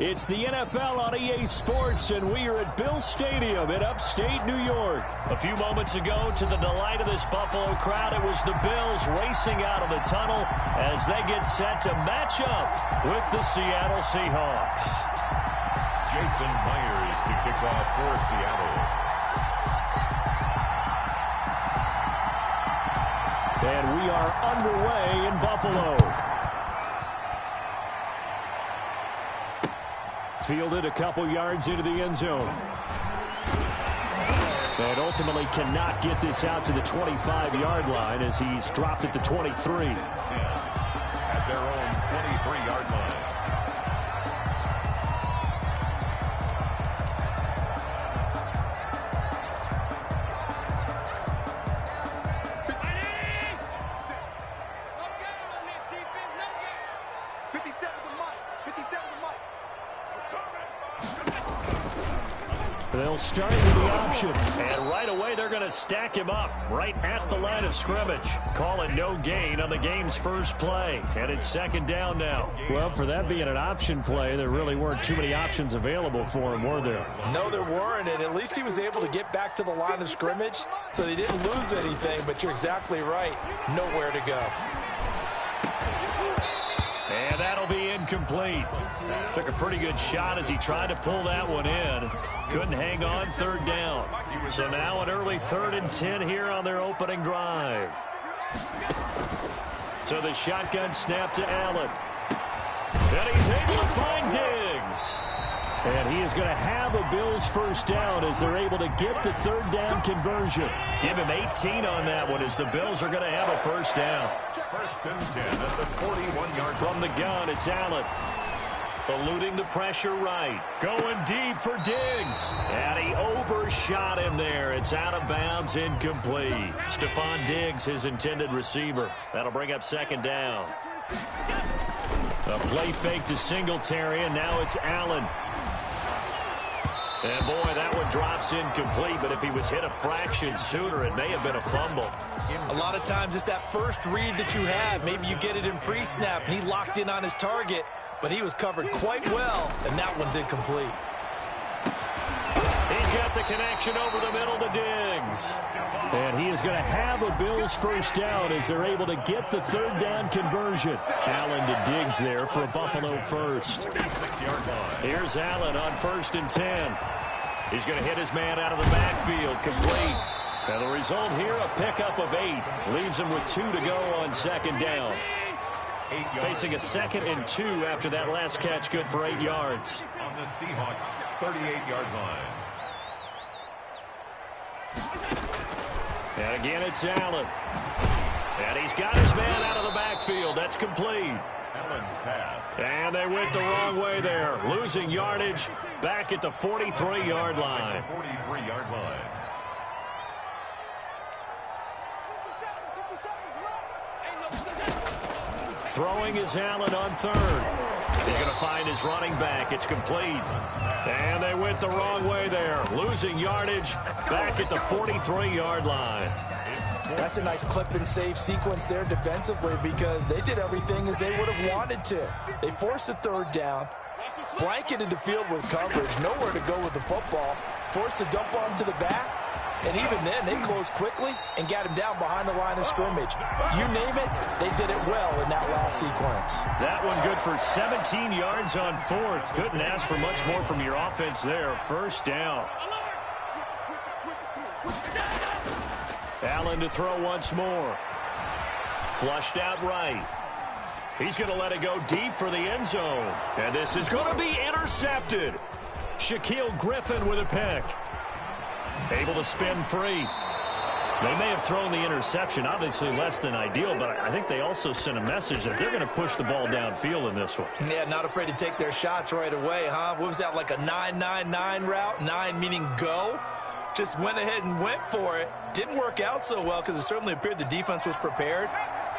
It's the NFL on EA Sports, and we are at Bill Stadium in upstate New York. A few moments ago, to the delight of this Buffalo crowd, it was the Bills racing out of the tunnel as they get set to match up with the Seattle Seahawks. Jason Myers to kick off for Seattle. And we are underway in Buffalo. Fielded a couple yards into the end zone. And ultimately cannot get this out to the 25-yard line as he's dropped at the 23. At their own 23-yard line. They'll start with the option. And right away, they're going to stack him up right at the line of scrimmage. Call it no gain on the game's first play. And it's second down now. Well, for that being an option play, there really weren't too many options available for him, were there? No, there weren't, and at least he was able to get back to the line of scrimmage, so they didn't lose anything, but you're exactly right. Nowhere to go. And that'll be incomplete. Took a pretty good shot as he tried to pull that one in. Couldn't hang on, third down. So now an early 3rd and 10 here on their opening drive. So the shotgun snap to Allen. And he's able to find Diggs. And he is going to have a Bills first down as they're able to get the third down conversion. Give him 18 on that one as the Bills are going to have a first down. First and 10 at the 41-yard. From the gun, it's Allen. Eluding the pressure right. Going deep for Diggs. And he overshot him there. It's out of bounds, incomplete. Stephon Diggs, his intended receiver. That'll bring up second down. A play fake to Singletary, and now it's Allen. And boy, that one drops incomplete, but if he was hit a fraction sooner, it may have been a fumble. A lot of times it's that first read that you have. Maybe you get it in pre-snap, and he locked in on his target, but he was covered quite well, and that one's incomplete. He's got the connection over the middle to Diggs. And he is going to have a Bills first down as they're able to get the third down conversion. Allen to Diggs there for a Buffalo first. Here's Allen on 1st and 10. He's going to hit his man out of the backfield, complete. And the result here, a pickup of 8. Leaves him with 2 to go on second down. Facing a 2nd and 2 after that last catch, good for 8 yards. On the Seahawks 38-yard line. And again, it's Allen. And he's got his man out of the backfield. That's complete. Allen's pass. And they went the wrong way there. Losing yardage back at the 43-yard line. 43-yard line. Throwing is Allen on 3rd. He's going to find his running back. It's complete. And they went the wrong way there. Losing yardage back at the 43-yard line. That's a nice clip and save sequence there defensively because they did everything as they would have wanted to. They forced the third down, blanketed the field with coverage, nowhere to go with the football, forced the dump off to the back, and even then they closed quickly and got him down behind the line of scrimmage. You name it, they did it well in that last sequence. That one good for 17 yards on 4th. Couldn't ask for much more from your offense there. First down. Allen to throw once more. Flushed out right. He's going to let it go deep for the end zone. And this is going to be intercepted. Shaquille Griffin with a pick. Able to spin free. They may have thrown the interception, obviously less than ideal, but I think they also sent a message that they're going to push the ball downfield in this one. Yeah, not afraid to take their shots right away, huh? What was that, like a 9-9-9 route? 9 meaning go? Just went ahead and went for it. Didn't work out so well because it certainly appeared the defense was prepared.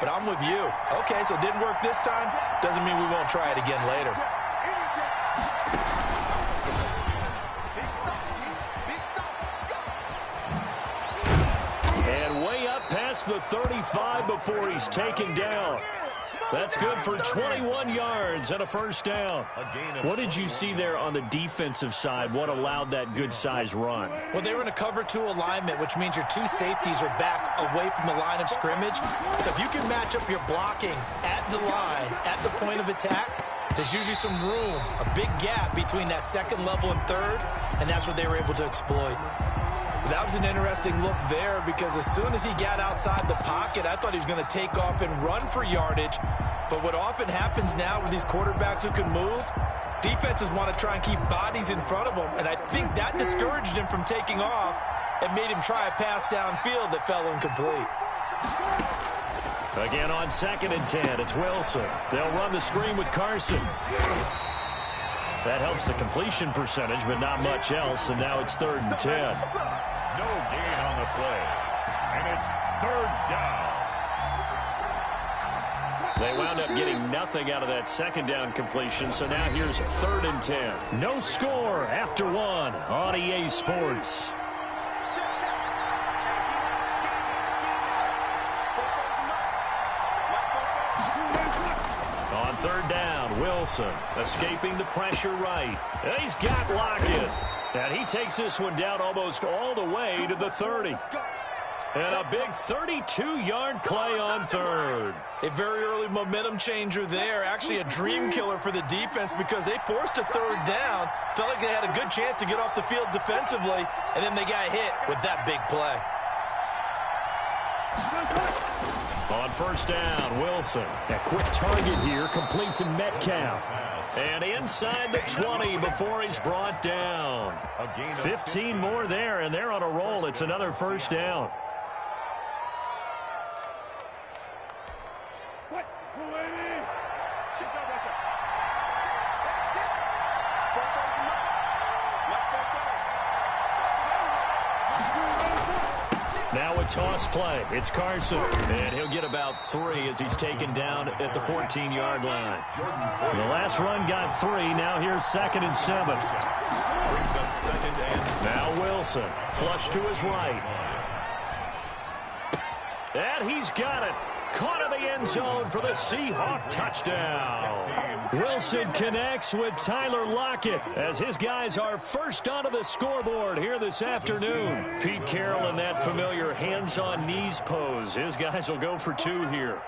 But I'm with you. Okay, so it didn't work this time. Doesn't mean we won't try it again later. And way up past the 35 before he's taken down. That's good for 21 yards and a first down. What did you see there on the defensive side? What allowed that good-sized run? Well, they were in a cover 2 alignment, which means your 2 safeties are back away from the line of scrimmage. So if you can match up your blocking at the line, at the point of attack, there's usually some room, a big gap between that second level and third, and that's what they were able to exploit. That was an interesting look there because as soon as he got outside the pocket, I thought he was going to take off and run for yardage. But what often happens now with these quarterbacks who can move, defenses want to try and keep bodies in front of them, and I think that discouraged him from taking off and made him try a pass downfield that fell incomplete. Again on 2nd and 10, it's Wilson. They'll run the screen with Carson. That helps the completion percentage, but not much else, and now it's 3rd and 10. No gain on the play, and it's 3rd down. They wound up getting nothing out of that 2nd down completion, so now here's 3rd and 10. No score after 1 on EA Sports. On 3rd down, Wilson escaping the pressure right. He's got Lockett. And he takes this one down almost all the way to the 30. And a big 32-yard play on 3rd. A very early momentum changer there. Actually a dream killer for the defense because they forced a 3rd down. Felt like they had a good chance to get off the field defensively. And then they got hit with that big play. On 1st down, Wilson. A quick target here, complete to Metcalf. And inside the 20 before he's brought down. 15 more there, and they're on a roll. It's another 1st down. Now a toss play. It's Carson. And he'll get about 3 as he's taken down at the 14-yard line. The last run got 3. Now here's 2nd and 7. Now Wilson. Flush to his right. And he's got it. Caught in the end zone for the Seahawk touchdown. Wilson connects with Tyler Lockett as his guys are first onto the scoreboard here this afternoon. Pete Carroll in that familiar hands-on knees pose. His guys will go for 2 here.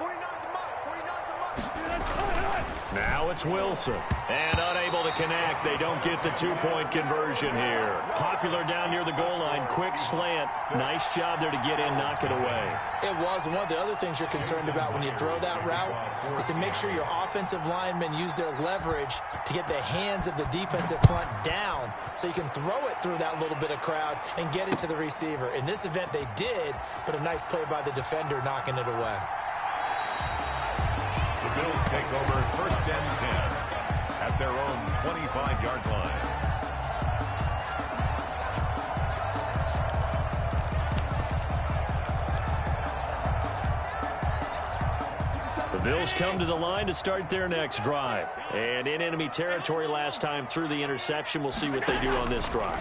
Now it's Wilson. And unable to connect. They don't get the 2-point conversion here. Popular down near the goal line. Quick slant. Nice job there to get in, knock it away. It was. And one of the other things you're concerned about when you throw that route is to make sure your offensive linemen use their leverage to get the hands of the defensive front down so you can throw it through that little bit of crowd and get it to the receiver. In this event, they did, but a nice play by the defender knocking it away. The Bills take over 1st and 10 at their own 25-yard line. The Bills come to the line to start their next drive. And in enemy territory last time through the interception. We'll see what they do on this drive.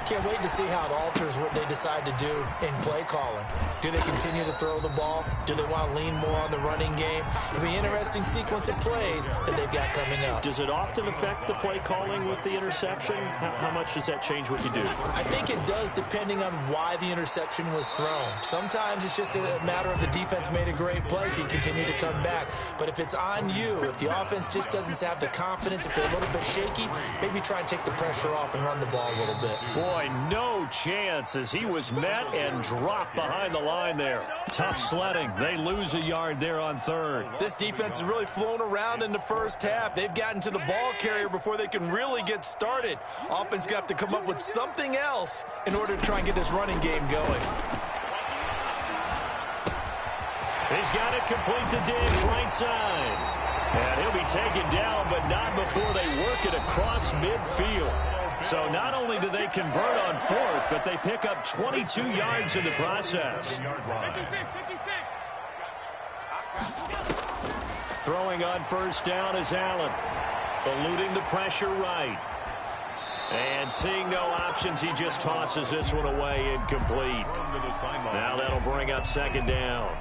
Can't wait to see how it alters what they decide to do in play calling. Do they continue to throw the ball? Do they want to lean more on the running game? It'll be an interesting sequence of plays that they've got coming up. Does it often affect the play calling with the interception? How much does that change what you do? I think it does depending on why the interception was thrown. Sometimes it's just a matter of the defense made a great play, so you continue to come back. But if it's on you, if the offense just doesn't have the confidence, if they're a little bit shaky, maybe try and take the pressure off and run the ball a little bit. Boy, no chance as he was met and dropped behind the line there. Tough sledding. They lose a yard there on 3rd. This defense has really flown around in the first half. They've gotten to the ball carrier before they can really get started. Offense got to come up with something else in order to try and get this running game going. He's got it complete to Diggs, right side. And he'll be taken down, but not before they work it across midfield. So not only do they convert on 4th, but they pick up 22 yards in the process. Throwing on 1st down is Allen. Eluding the pressure right. And seeing no options, he just tosses this one away incomplete. Now that'll bring up 2nd down.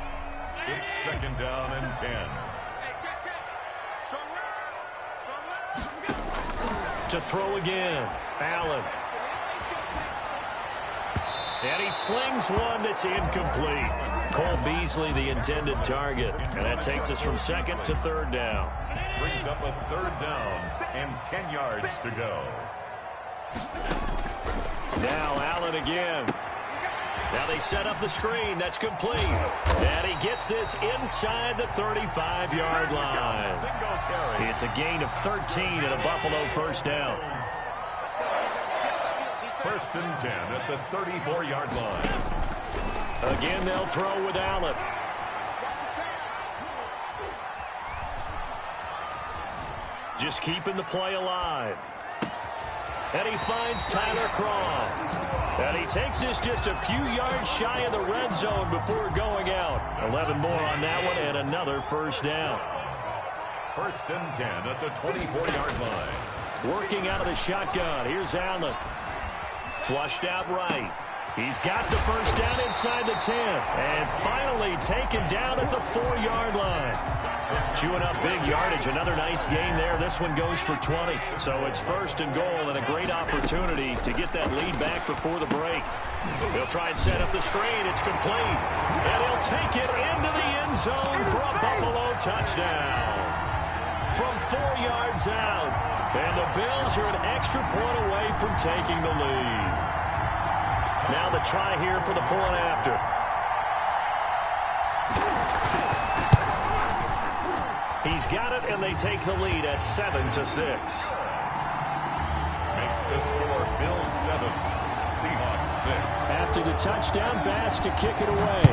It's 2nd down and 10. To throw again. Allen. And he slings one that's incomplete. Cole Beasley, the intended target. And that takes us from second to third down. Brings up a third down and 10 yards to go. Now Allen again. Now they set up the screen. That's complete. And he gets this inside the 35-yard line. It's a gain of 13 and a Buffalo first down. First and 10 at the 34-yard line. Again, they'll throw with Allen. Just keeping the play alive. And he finds Tyler Croft. And he takes this just a few yards shy of the red zone before going out. 11 more on that one and another first down. First and 10 at the 24-yard line. Working out of the shotgun. Here's Allen. Flushed out right. He's got the first down inside the 10. And finally taken down at the 4-yard line. Chewing up big yardage. Another nice gain there. This one goes for 20. So it's first and goal and a great opportunity to get that lead back before the break. He'll try and set up the screen. It's complete. And he'll take it into the end zone for a Buffalo touchdown. From 4 yards out. And the Bills are an extra point away from taking the lead. Now the try here for the point after. He's got it, and they take the lead at 7-6. Makes the score Bills 7, Seahawks 6. After the touchdown, Bass to kick it away.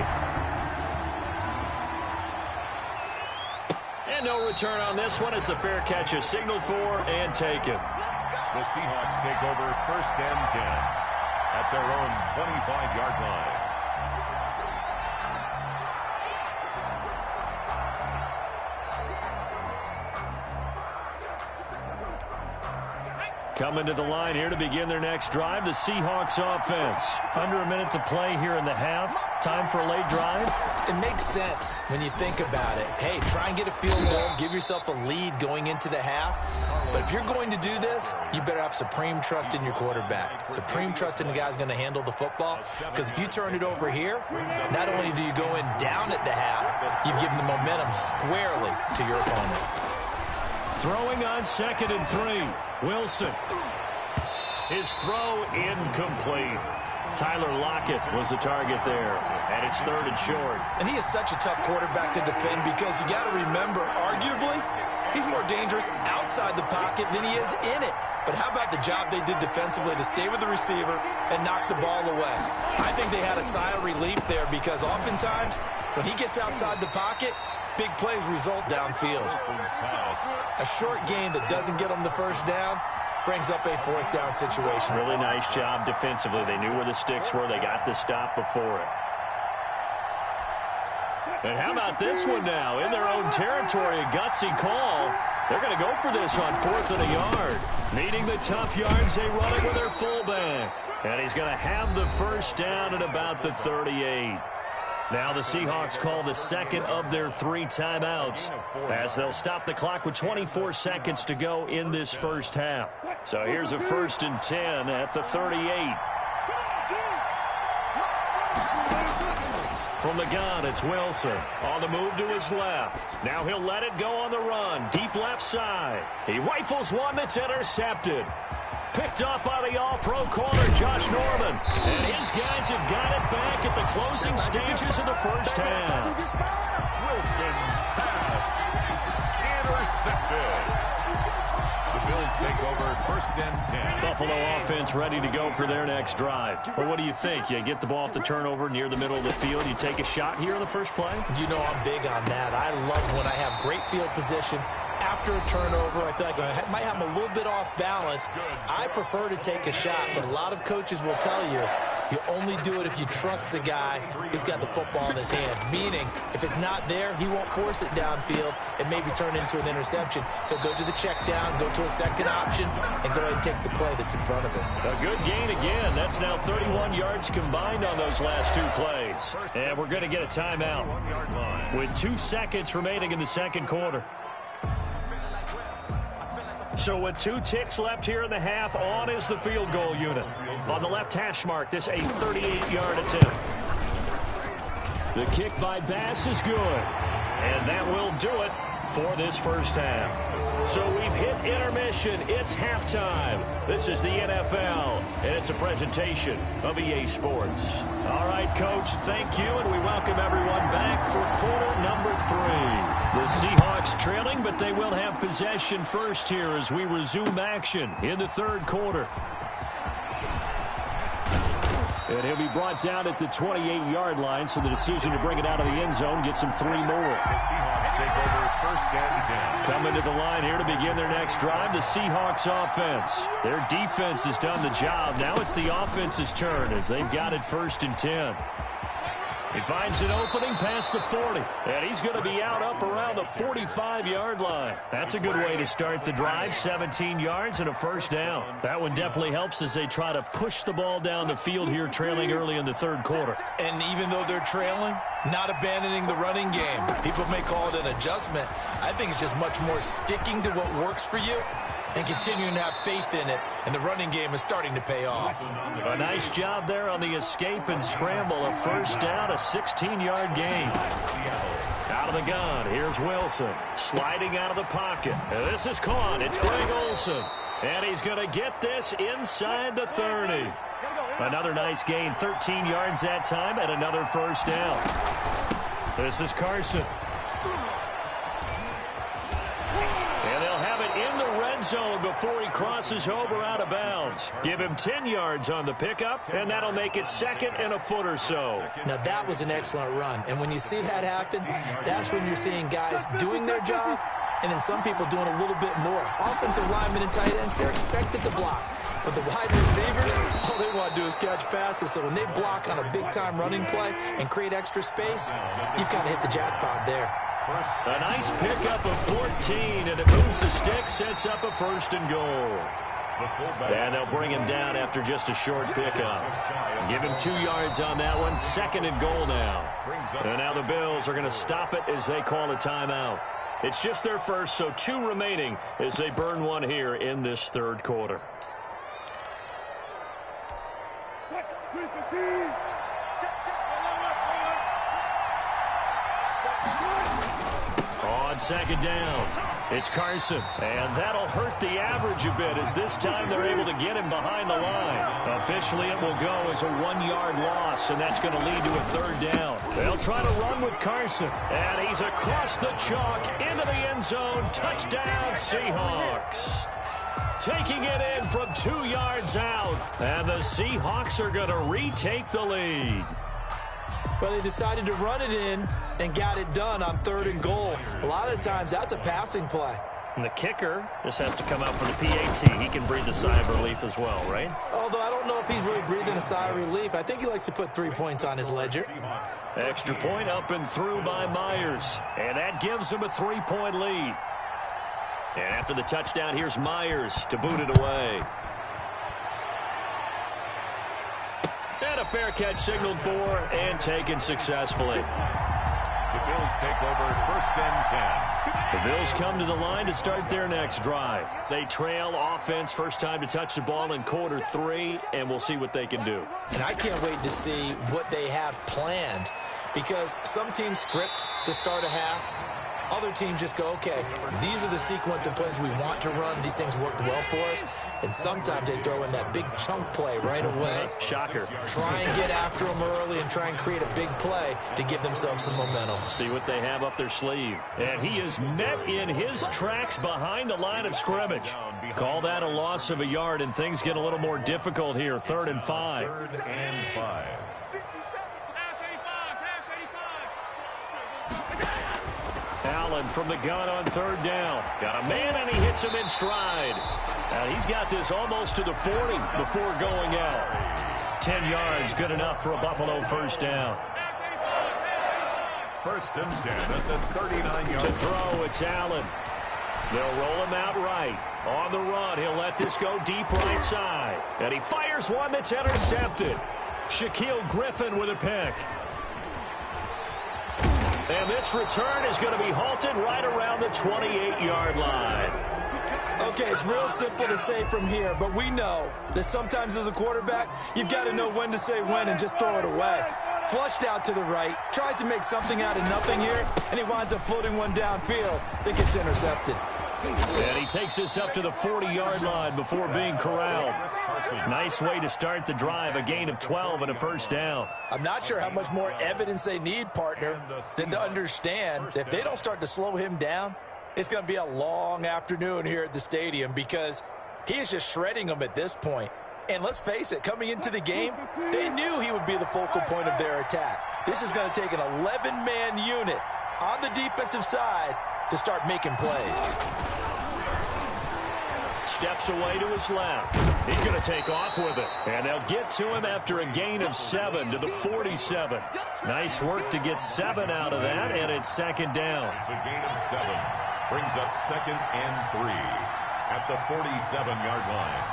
And no return on this one as the fair catch is signaled for and taken. The Seahawks take over first and 10 at their own 25-yard line. Coming to the line here to begin their next drive, the Seahawks offense. Under a minute to play here in the half. Time for a late drive. It makes sense when you think about it. Hey, try and get a field goal, give yourself a lead going into the half. But if you're going to do this, you better have supreme trust in your quarterback. Supreme trust in the guy's going to handle the football. Because if you turn it over here, not only do you go in down at the half, you've given the momentum squarely to your opponent. Throwing on 2nd and 3. Wilson. His throw incomplete. Tyler Lockett was the target there. And it's 3rd and short. And he is such a tough quarterback to defend because you got to remember, arguably, he's more dangerous outside the pocket than he is in it. But how about the job they did defensively to stay with the receiver and knock the ball away? I think they had a sigh of relief there because oftentimes when he gets outside the pocket, big plays result downfield. A short gain that doesn't get them the first down brings up a 4th down situation. Really nice job defensively. They knew where the sticks were. They got the stop before it. And how about this one now? In their own territory, a gutsy call. They're going to go for this on 4th and a yard. Needing the tough yards, they run it with their fullback. And he's going to have the first down at about the 38. Now the Seahawks call the second of their 3 timeouts as they'll stop the clock with 24 seconds to go in this first half. So here's a 1st and 10 at the 38. From the gun, it's Wilson. On the move to his left. Now he'll let it go on the run. Deep left side. He rifles one that's intercepted. Picked up by the all-pro corner, Josh Norman. And his guys have got it back at the closing stages of the first half. Wilson's pass intercepted. The Bills take over first and 10. Buffalo offense ready to go for their next drive. Well, what do you think? You get the ball off the turnover near the middle of the field. You take a shot here in the first play? You know I'm big on that. I love when I have great field position. After a turnover, I feel like I might have a little bit off balance. I prefer to take a shot, but a lot of coaches will tell you, you only do it if you trust the guy who's got the football in his hands. Meaning, if it's not there, he won't force it downfield and maybe turn into an interception. He'll go to the check down, go to a second option, and go ahead and take the play that's in front of him. A good gain again. That's now 31 yards combined on those last 2 plays. And we're going to get a timeout with 2 seconds remaining in the second quarter. So with 2 ticks left here in the half, on is the field goal unit. On the left hash mark, this a 38-yard attempt. The kick by Bass is good. And that will do it for this first half. So we've hit intermission. It's halftime. This is the NFL, and it's a presentation of EA Sports. All right, Coach, thank you, and we welcome everyone back for quarter number 3. The Seahawks trailing, but they will have possession first here as we resume action in the third quarter. And he'll be brought down at the 28-yard line, so the decision to bring it out of the end zone gets him 3 more. The Seahawks take over first and 10. Coming to the line here to begin their next drive, the Seahawks offense. Their defense has done the job. Now it's the offense's turn as they've got it first and 10. He finds an opening past the 40, and he's going to be out up around the 45-yard line. That's a good way to start the drive, 17 yards and a first down. That one definitely helps as they try to push the ball down the field here, trailing early in the third quarter. And even though they're trailing, not abandoning the running game. People may call it an adjustment. I think it's just much more sticking to what works for you and continuing to have faith in it, and the running game is starting to pay off. A nice job there on the escape and scramble. A first down, a 16-yard gain. Out of the gun, here's Wilson. Sliding out of the pocket. This is caught. It's Greg Olsen. And he's going to get this inside the 30. Another nice gain, 13 yards that time, and another first down. This is Carson. Zone before he crosses over out of bounds. Give him 10 yards on the pickup, and that'll make it second and a foot or so. Now, that was an excellent run, and when you see that happen, that's when you're seeing guys doing their job, and then some people doing a little bit more. Offensive linemen and tight ends, they're expected to block. But the wide receivers, all they want to do is catch passes. So when they block on a big-time running play and create extra space, you've kind of hit the jackpot there. A nice pickup of 14, and it moves the stick, sets up a first and goal. And they'll bring him down after just a short pickup. Give him 2 yards on that one, second and goal now. And now the Bills are going to stop it as they call a timeout. It's just their first, so 2 remaining as they burn one here in this third quarter. On second down, it's Carson, and that'll hurt the average a bit as this time they're able to get him behind the line. Officially, it will go as a 1-yard loss, and that's going to lead to a third down. They'll try to run with Carson, and he's across the chalk into the end zone. Touchdown, Seahawks. Taking it in from 2 yards out, and the Seahawks are going to retake the lead. But they decided to run it in and got it done on third and goal. A lot of times, that's a passing play. And the kicker just has to come out for the PAT. He can breathe a sigh of relief as well, right? Although I don't know if he's really breathing a sigh of relief. I think he likes to put 3 points on his ledger. Extra point up and through by Myers. And that gives him a 3-point lead. And after the touchdown, here's Myers to boot it away. And a fair catch signaled for and taken successfully. The Bills take over first and 10. The Bills come to the line to start their next drive. They trail offense, first time to touch the ball in quarter 3, and we'll see what they can do. And I can't wait to see what they have planned, because some teams script to start a half. Other teams just go, okay, these are the sequence of plays we want to run. These things worked well for us. And sometimes they throw in that big chunk play right away. Shocker. Try and get after them early and try and create a big play to give themselves some momentum. See what they have up their sleeve. And he is met in his tracks behind the line of scrimmage. Call that a loss of a yard, and things get a little more difficult here. 3rd and 5. 3rd and 5. Allen from the gun on 3rd down. Got a man, and he hits him in stride. And he's got this almost to the 40 before going out. 10 yards, good enough for a Buffalo first down. 1st and 10 at the 39-yard. To throw, it's Allen. They'll roll him out right. On the run, he'll let this go deep right side. And he fires one that's intercepted. Shaquille Griffin with a pick. And this return is going to be halted right around the 28-yard line. Okay, it's real simple to say from here, but we know that sometimes as a quarterback, you've got to know when to say when and just throw it away. Flushed out to the right, tries to make something out of nothing here, and he winds up floating one downfield that gets intercepted. And he takes this up to the 40-yard line before being corralled. Nice way to start the drive, a gain of 12 and a first down. I'm not sure how much more evidence they need, partner, than to understand that if they don't start to slow him down, it's going to be a long afternoon here at the stadium because he is just shredding them at this point. And let's face it, coming into the game, they knew he would be the focal point of their attack. This is going to take an 11-man unit on the defensive side to start making plays. Steps away to his left. He's going to take off with it. And they'll get to him after a gain of 7 to the 47. Nice work to get 7 out of that, and it's second down. It's a gain of 7. Brings up 2nd and 3 at the 47-yard line.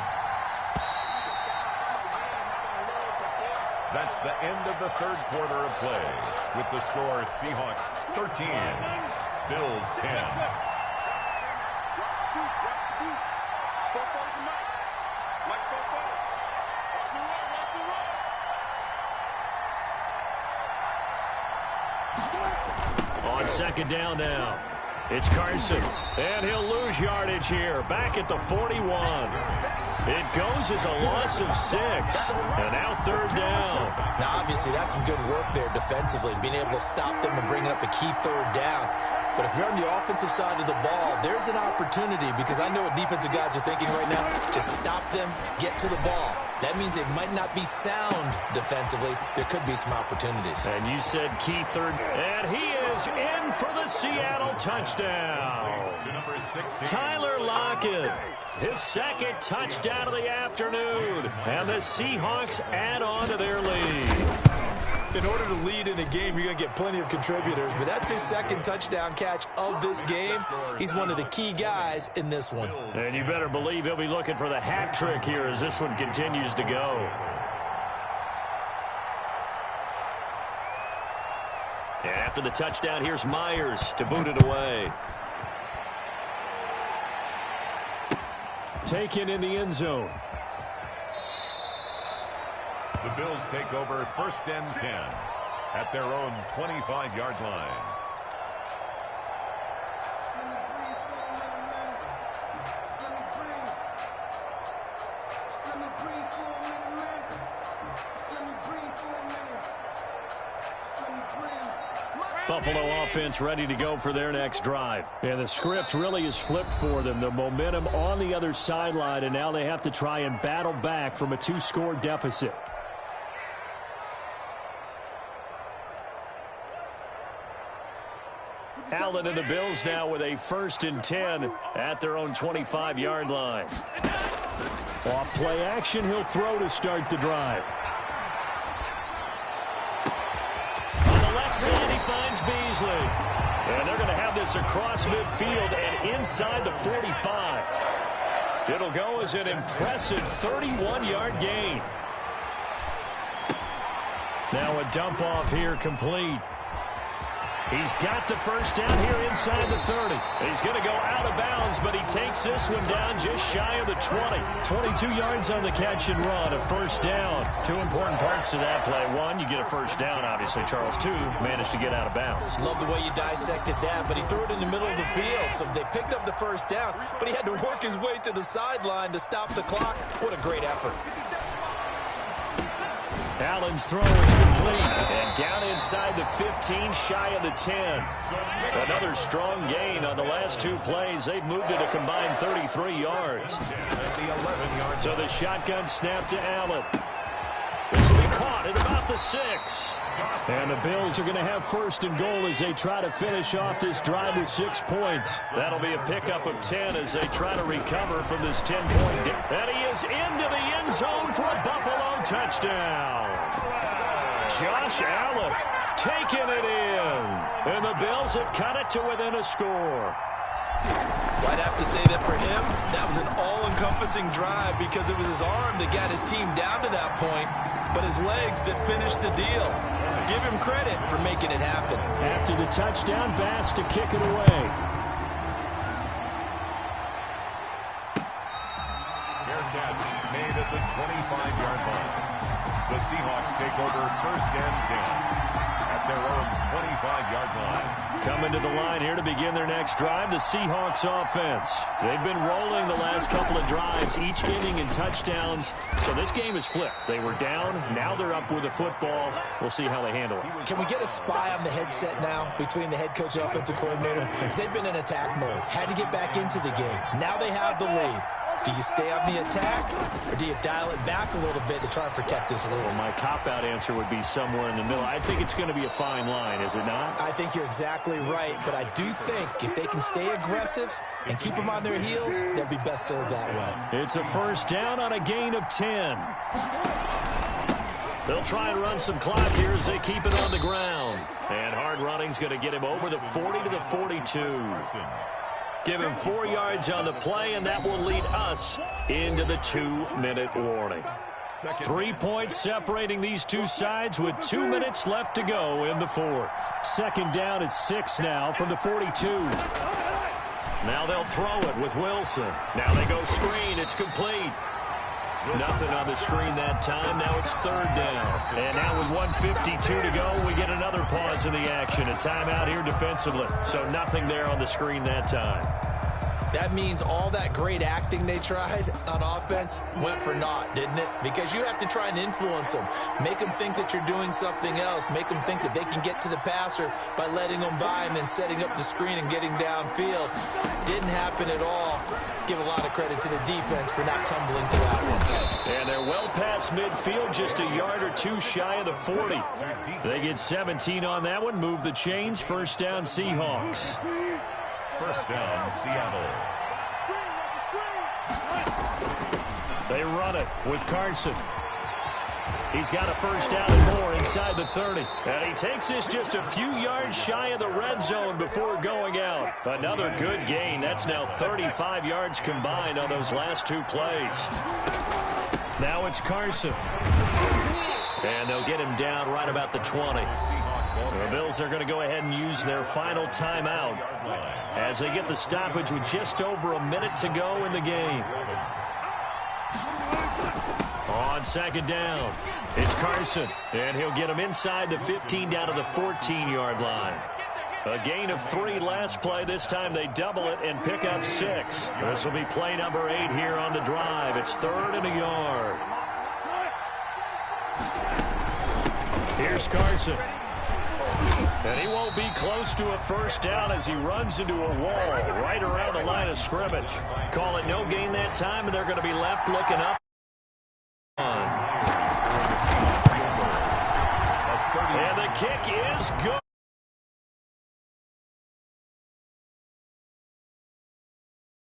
That's the end of the third quarter of play. With the score, Seahawks 13, Bills 10. On second down now, it's Carson, and he'll lose yardage here, back at the 41. It goes as a loss of 6, and now third down. Now, obviously, that's some good work there defensively, being able to stop them and bringing up a key third down. But if you're on the offensive side of the ball, there's an opportunity because I know what defensive guys are thinking right now. Just stop them, get to the ball. That means they might not be sound defensively. There could be some opportunities. And you said key third. And he is in for the Seattle touchdown. Tyler Lockett, his second touchdown of the afternoon. And the Seahawks add on to their lead. In order to lead in a game, you're going to get plenty of contributors, but that's his second touchdown catch of this game. He's one of the key guys in this one. And you better believe he'll be looking for the hat trick here as this one continues to go. And after the touchdown, here's Myers to boot it away. Taken in the end zone. The Bills take over 1st and 10 at their own 25-yard line. Buffalo offense ready to go for their next drive. And the script really is flipped for them. The momentum on the other sideline, and now they have to try and battle back from a 2-score deficit. Allen and the Bills now with a 1st and 10 at their own 25-yard line. Off play action, he'll throw to start the drive. On the left side, he finds Beasley. And they're going to have this across midfield and inside the 45. It'll go as an impressive 31-yard gain. Now a dump off here complete. He's got the first down here inside the 30. He's going to go out of bounds, but he takes this one down just shy of the 20. 22 yards on the catch and run, a first down. 2 important parts to that play. 1, you get a first down, obviously, Charles. 2, managed to get out of bounds. Love the way you dissected that, but he threw it in the middle of the field. So they picked up the first down, but he had to work his way to the sideline to stop the clock. What a great effort. Allen's throw is complete. And down inside the 15, shy of the 10. Another strong gain on the last 2 plays. They've moved it a combined 33 yards. So the shotgun snap to Allen. This will be caught at about the 6. And the Bills are going to have 1st and goal as they try to finish off this drive with 6 points. That'll be a pickup of 10 as they try to recover from this 10-point game. And he is into the end zone for a Buffalo touchdown. Josh Allen taking it in. And the Bills have cut it to within a score. I'd have to say that for him, that was an all-encompassing drive because it was his arm that got his team down to that point, but his legs that finished the deal. Give him credit for making it happen. After the touchdown, Bass to kick it away. The Seahawks take over 1st and 10 at their own 25-yard line. Coming to the line here to begin their next drive, the Seahawks offense. They've been rolling the last couple of drives, each ending in touchdowns. So this game is flipped. They were down. Now they're up with the football. We'll see how they handle it. Can we get a spy on the headset now between the head coach and offensive coordinator? Because they've been in attack mode. Had to get back into the game. Now they have the lead. Do you stay on the attack, or do you dial it back a little bit to try and protect this lead? Well, my cop-out answer would be somewhere in the middle. I think it's going to be a fine line, is it not? I think you're exactly right, but I do think if they can stay aggressive and keep them on their heels, they'll be best served that way. It's a 1st down on a gain of 10. They'll try and run some clock here as they keep it on the ground. And hard running's going to get him over the 40 to the 42. Give him 4 yards on the play, and that will lead us into the 2-minute warning. 3 points separating these two sides with 2 minutes left to go in the 4th. 2nd down at 6 now from the 42. Now they'll throw it with Wilson. Now they go screen. It's complete. Nothing on the screen that time. Now it's 3rd down. And now with 1:52 to go, we get another pause in the action. A timeout here defensively. So nothing there on the screen that time. That means all that great acting they tried on offense went for naught, didn't it? Because you have to try and influence them. Make them think that you're doing something else. Make them think that they can get to the passer by letting them by and then setting up the screen and getting downfield. Didn't happen at all. Give a lot of credit to the defense for not tumbling to that one. And they're well past midfield, just a yard or two shy of the 40. They get 17 on that one. Move the chains. 1st down, Seahawks. 1st down, Seattle. They run it with Carson. He's got a 1st down and more inside the 30. And he takes this just a few yards shy of the red zone before going out. Another good gain. That's now 35 yards combined on those last 2 plays. Now it's Carson. And they'll get him down right about the 20. The Bills are going to go ahead and use their final timeout as they get the stoppage with just over a minute to go in the game. On 2nd down, it's Carson, and he'll get him inside the 15 down to the 14-yard line. A gain of 3 last play. This time they double it and pick up 6. This will be play number 8 here on the drive. It's 3rd and a yard. Here's Carson. And he won't be close to a 1st down as he runs into a wall right around the line of scrimmage. Call it no gain that time, and they're going to be left looking up. And the kick is good.